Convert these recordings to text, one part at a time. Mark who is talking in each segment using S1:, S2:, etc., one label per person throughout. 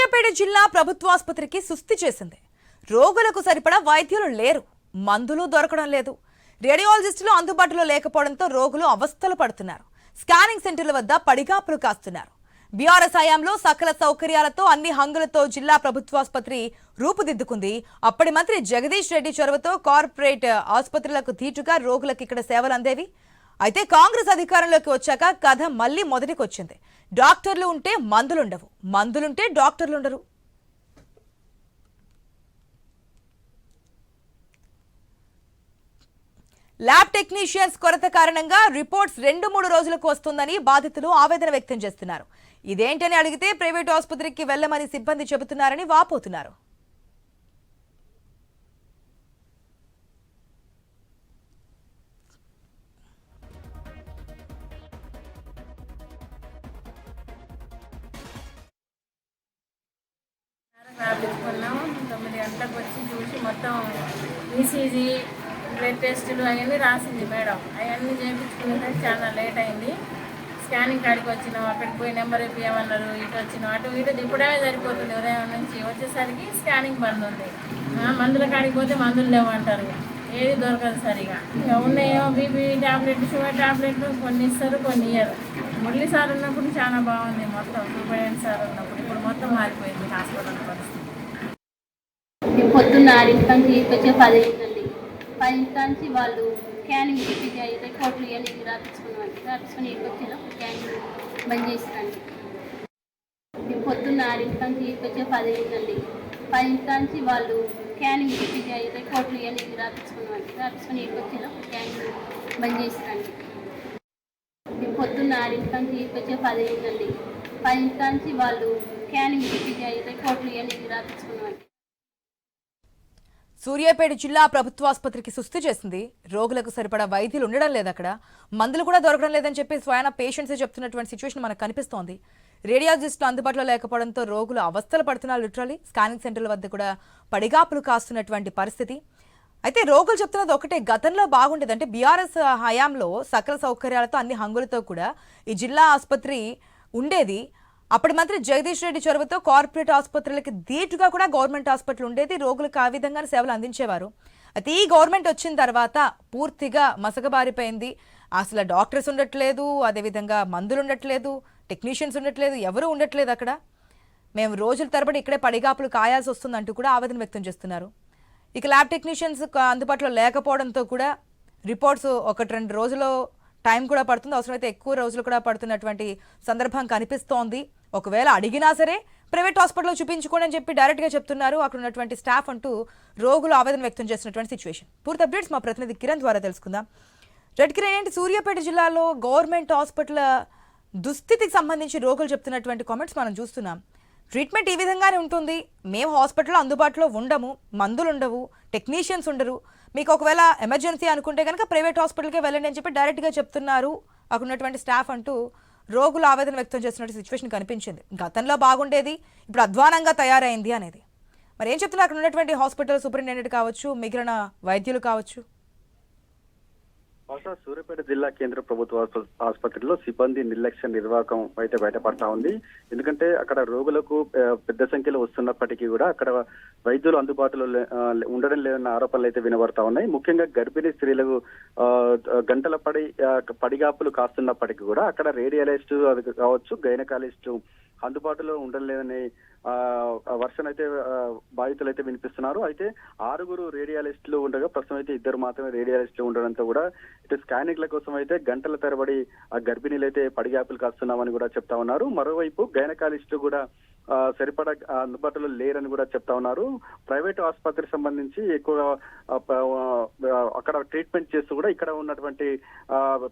S1: సూర్యాపేట జిల్లా ప్రభుత్వాసుపత్రికి సుస్థి చేసింది. రోగులకు సరిపడా వైద్యులు లేరు, మందులు దొరకడం లేదు. రేడియాలజిస్టులు అందుబాటులో లేకపోవడంతో రోగులు అవస్థలు పడుతున్నారు. స్కానింగ్ సెంటర్ల వద్ద పడిగాపులు కాస్తున్నారు. బీఆర్ఎస్ హయాంలో సకల సౌకర్యాలతో అన్ని హంగులతో జిల్లా ప్రభుత్వాసుపత్రి రూపుదిద్దుకుంది. అప్పటి మంత్రి జగదీష్ రెడ్డి చొరవతో కార్పొరేట్ ఆసుపత్రులకు ధీటుగా రోగులకు ఇక్కడ సేవలు అందేవి. అయితే కాంగ్రెస్ అధికారంలోకి వచ్చాక కథ మళ్లీ మొదటికొచ్చింది. డాక్టర్లు ఉంటే మందులుండవు, మందులుంటే డాక్టర్లుండరు. ల్యాబ్ టెక్నీషియన్స్ కొరత కారణంగా రిపోర్ట్స్ 2-3 రోజులకు వస్తుందని బాధితులు ఆవేదన వ్యక్తం చేస్తున్నారు. ఇదేంటని అడిగితే ప్రైవేట్ ఆసుపత్రికి వెళ్లమని సిబ్బంది చెబుతున్నారని వాపోతున్నారు.
S2: రాపించుకున్నాం. 9 గంటలకు వచ్చి చూసి మొత్తం ఈసీజీ బ్లడ్ టెస్టులు అవన్నీ రాసింది మేడం. అవన్నీ చేయించుకునేసరికి చాలా లేట్ అయింది. స్కానింగ్ కాడికి వచ్చినాం, అక్కడికి పోయి నెంబర్ ఇప్పియమన్నారు. ఇటు వచ్చినాం, అటు ఇటు తిప్పడమే సరిపోతుంది. ఉదయం నుంచి వచ్చేసరికి స్కానింగ్ బంద్ ఉంది. మందుల కాడికి పోతే మందులు లేవంటారు, ఏది దొరకదు సరిగా. ఇక ఉన్నాయేమో బీపీ ట్యాబ్లెట్, షుగర్ ట్యాబ్లెట్లు కొన్ని ఇస్తారు, కొన్ని ఇయ్యరు. మురళి సార్ ఉన్నప్పుడు చాలా బాగుంది, మొత్తం సూపరింటెండెంట్ సార్ ఉన్నప్పుడు. ఇప్పుడు మొత్తం మారిపోయింది హాస్పిటల్ పరిస్థితి.
S3: పొద్దున్న 6 వచ్చే 10 నుంచి వాళ్ళు స్కానింగ్ రిపోర్ట్లు ఇవన్నీ రాపించుకుని వచ్చేలో స్కానింగ్ బంద్ చేసిరండి. పొద్దున్న 6 వచ్చే 10 నుంచి వాళ్ళు స్కానింగ్ రిపోర్ట్లు ఇవన్నీ రాపించుకుని వచ్చేలో స్కానింగ్ బంద్ చేసిరండి. పొద్దున్న 6 వచ్చే 10 నుంచి వాళ్ళు స్కానింగ్ రిపోర్ట్లు ఇవన్నీ రాపించుకుని.
S1: సూర్యాపేట జిల్లా ప్రభుత్వాసుపత్రికి సుస్థి చేసింది. రోగులకు సరిపడా వైద్యులు ఉండడం లేదు, అక్కడ మందులు కూడా దొరకడం లేదని చెప్పి స్వయాన పేషెంట్స్ చెప్తున్నటువంటి సిచ్యువేషన్ మనకు కనిపిస్తోంది. రేడియాలజిస్టులు అందుబాటులో లేకపోవడంతో రోగులు అవస్థలు పడుతున్నారు. లిటరలీ స్కానింగ్ సెంటర్ల వద్ద కూడా పడిగాపులు కాస్తున్నటువంటి పరిస్థితి. అయితే రోగులు చెప్తున్నది ఒకటే, గతంలో బాగుండేది. అంటే బీఆర్ఎస్ హయాంలో సకల సౌకర్యాలతో అన్ని హంగులతో కూడా ఈ జిల్లా ఆసుపత్రి ఉండేది. అప్పటి మంత్రి జగదీష్ రెడ్డి చొరవతో కార్పొరేట్ ఆసుపత్రులకి ధీటుగా కూడా గవర్నమెంట్ హాస్పిటల్ ఉండేది. రోగులకు ఆ విధంగా సేవలు అందించేవారు. అయితే ఈ గవర్నమెంట్ వచ్చిన తర్వాత పూర్తిగా మసకబారిపోయింది. అసలు డాక్టర్స్ ఉండట్లేదు, అదేవిధంగా మందులు ఉండట్లేదు, టెక్నీషియన్స్ ఉండట్లేదు, ఎవరూ ఉండట్లేదు. అక్కడ మేము రోజుల తరబడి ఇక్కడే పడిగాపులు కాయాల్సి వస్తుందంటూ కూడా ఆవేదన వ్యక్తం చేస్తున్నారు. ఇక ల్యాబ్ టెక్నీషియన్స్ అందుబాటులో లేకపోవడంతో కూడా రిపోర్ట్స్ 1-2 రోజులు టైం కూడా పడుతుంది, అవసరమైతే ఎక్కువ రోజులు కూడా పడుతున్నటువంటి సందర్భం కనిపిస్తోంది. ఒకవేళ అడిగినా సరే ప్రైవేట్ హాస్పిటల్లో చూపించుకోండి అని చెప్పి డైరెక్ట్గా చెప్తున్నారు అక్కడ ఉన్నటువంటి స్టాఫ్ అంటూ రోగులు ఆవేదన వ్యక్తం చేస్తున్నటువంటి సిచ్యువేషన్. పూర్తి అప్డేట్స్ మా ప్రతినిధి కిరణ్ ద్వారా తెలుసుకుందాం. రెడ్ కిరణ్, ఏంటి సూర్యాపేట జిల్లాలో గవర్నమెంట్ హాస్పిటల్ దుస్థితికి సంబంధించి రోగులు చెప్తున్నటువంటి కామెంట్స్ మనం చూస్తున్నాం. ట్రీట్మెంట్ ఈ విధంగానే ఉంటుంది, మేము హాస్పిటల్లో అందుబాటులో ఉండము, మందులు ఉండవు, టెక్నీషియన్స్ ఉండరు, మీకు ఒకవేళ ఎమర్జెన్సీ అనుకుంటే కనుక ప్రైవేట్ హాస్పిటల్కే వెళ్ళండి అని చెప్పి డైరెక్ట్గా చెప్తున్నారు అక్కడ ఉన్నటువంటి స్టాఫ్ అంటూ రోగులు ఆవేదన వ్యక్తం చేస్తున్నట్టు సిచ్యువేషన్ కనిపించింది. గతంలో బాగుండేది, ఇప్పుడు అధ్వానంగా తయారైంది అనేది. మరి ఏం చెప్తున్నారు అక్కడ ఉన్నటువంటి హాస్పిటల్ సూపరింటెండెంట్ కావచ్చు, మిగిలిన వైద్యులు కావచ్చు?
S4: సూర్యాపేట జిల్లా కేంద్ర ప్రభుత్వ ఆసుపత్రిలో సిబ్బంది నిర్లక్ష్య నిర్వాహకం అయితే బయటపడతా ఉంది. ఎందుకంటే అక్కడ రోగులకు పెద్ద సంఖ్యలో వస్తున్నప్పటికీ కూడా అక్కడ వైద్యులు అందుబాటులో ఉండడం లేదన్న ఆరోపణలు అయితే వినబడతా ఉన్నాయి. ముఖ్యంగా గర్భిణీ స్త్రీలకు గంటల పడిగాపులు కాస్తున్నప్పటికీ కూడా అక్కడ రేడియాలజిస్ట్ కావచ్చు, గైనకాలజిస్ట్ అందుబాటులో ఉండడం లేదనే వర్షన్ అయితే బాధితులు అయితే వినిపిస్తున్నారు. అయితే 6 రేడియాలజిస్టులు ఉండగా ప్రస్తుతం అయితే 2 మాత్రమే రేడియాలజిస్టులు ఉండడంతో కూడా ఇటు స్కానింగ్ల కోసం అయితే గంటల తరబడి ఆ గర్భిణీలు అయితే పడిగాపులు కాస్తున్నామని కూడా చెప్తా ఉన్నారు. మరోవైపు గైనకాలజిస్టులు కూడా సరిపడా అందుబాటులో లేరని కూడా చెప్తా ఉన్నారు. ప్రైవేట్ ఆసుపత్రికి సంబంధించి ఎక్కువ అక్కడ ట్రీట్మెంట్ చేస్తూ కూడా ఇక్కడ ఉన్నటువంటి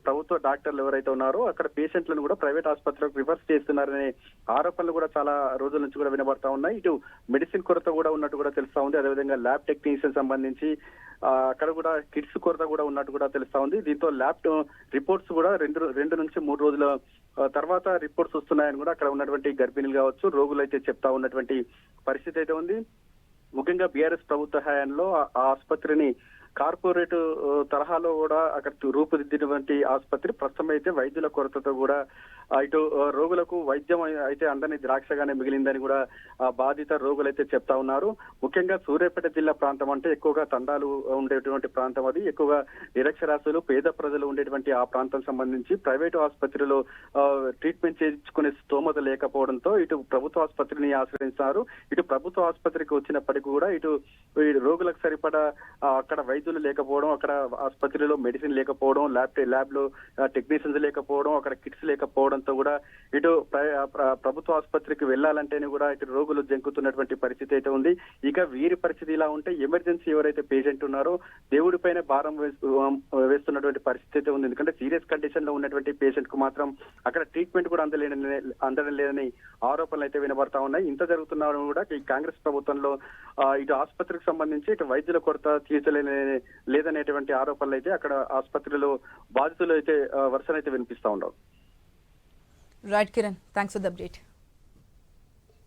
S4: ప్రభుత్వ డాక్టర్లు ఎవరైతే ఉన్నారో అక్కడ పేషెంట్లను కూడా ప్రైవేట్ ఆసుపత్రికి రివర్స్ చేస్తున్నారనే ఆరోపణలు కూడా చాలా రోజుల నుంచి కూడా వినబడతా ఉన్నాయి. ఇటు మెడిసిన్ కొరత కూడా ఉన్నట్టు కూడా తెలుస్తా ఉంది. అదేవిధంగా ల్యాబ్ టెక్నీషియన్ సంబంధించి అక్కడ కూడా కిట్స్ కొరత కూడా ఉన్నట్టు కూడా తెలుస్తా ఉంది. దీంతో ల్యాబ్ రిపోర్ట్స్ కూడా 2 నుంచి 3 రోజుల తర్వాత రిపోర్ట్స్ వస్తున్నాయని కూడా అక్కడ ఉన్నటువంటి గర్భిణీలు కావచ్చు, రోగులు అయితే చెప్తా ఉన్నటువంటి పరిస్థితి అయితే ఉంది. ముఖ్యంగా బీఆర్ఎస్ ప్రభుత్వ హయాంలో ఆ ఆసుపత్రిని కార్పొరేట్ తరహాలో కూడా అక్కడ రూపుదిద్దినటువంటి ఆసుపత్రి ప్రస్తుతం అయితే వైద్యుల కొరతతో కూడా ఇటు రోగులకు వైద్యం అయితే అందని ద్రాక్షగానే మిగిలిందని కూడా బాధిత రోగులు అయితే చెప్తా ఉన్నారు. ముఖ్యంగా సూర్యాపేట జిల్లా ప్రాంతం అంటే ఎక్కువగా తండాలు ఉండేటువంటి ప్రాంతం, అది ఎక్కువగా నిరక్షరాస్యులు పేద ప్రజలు ఉండేటువంటి ఆ ప్రాంతం సంబంధించి ప్రైవేటు ఆసుపత్రిలో ట్రీట్మెంట్ చేయించుకునే స్తోమత లేకపోవడంతో ఇటు ప్రభుత్వ ఆసుపత్రిని ఆశ్రయించారు. ఇటు ప్రభుత్వ ఆసుపత్రికి వచ్చినప్పటికీ కూడా ఇటు రోగులకు సరిపడా అక్కడ వైద్యులు లేకపోవడం, అక్కడ ఆసుపత్రిలో మెడిసిన్ లేకపోవడం, ల్యాబ్ లో టెక్నీషియన్స్ లేకపోవడం, అక్కడ కిట్స్ లేకపోవడంతో కూడా ఇటు ప్రభుత్వ ఆసుపత్రికి వెళ్లాలంటేనే కూడా ఇటు రోగులు జంకుతున్నటువంటి పరిస్థితి అయితే ఉంది. ఇక వీరి పరిస్థితి ఇలా ఉంటే ఎమర్జెన్సీ ఎవరైతే పేషెంట్ ఉన్నారో దేవుడి పైన భారం వేస్తున్నటువంటి పరిస్థితి అయితే ఉంది. ఎందుకంటే సీరియస్ కండిషన్ లో ఉన్నటువంటి పేషెంట్ కు మాత్రం అక్కడ ట్రీట్మెంట్ కూడా అందడం లేదని ఆరోపణలు అయితే వినబడతా ఉన్నాయి. ఇంత జరుగుతున్నా కూడా ఈ కాంగ్రెస్ ప్రభుత్వంలో ఇటు ఆసుపత్రికి సంబంధించి ఇటు వైద్యుల కొరత లేదనేటువంటి ఆరోపణలు అయితే అక్కడ ఆసుపత్రిలో బాధితులు అయితే వరుసనైతే వినిపిస్తా ఉండవు.
S1: Right Kiran, thanks for the update.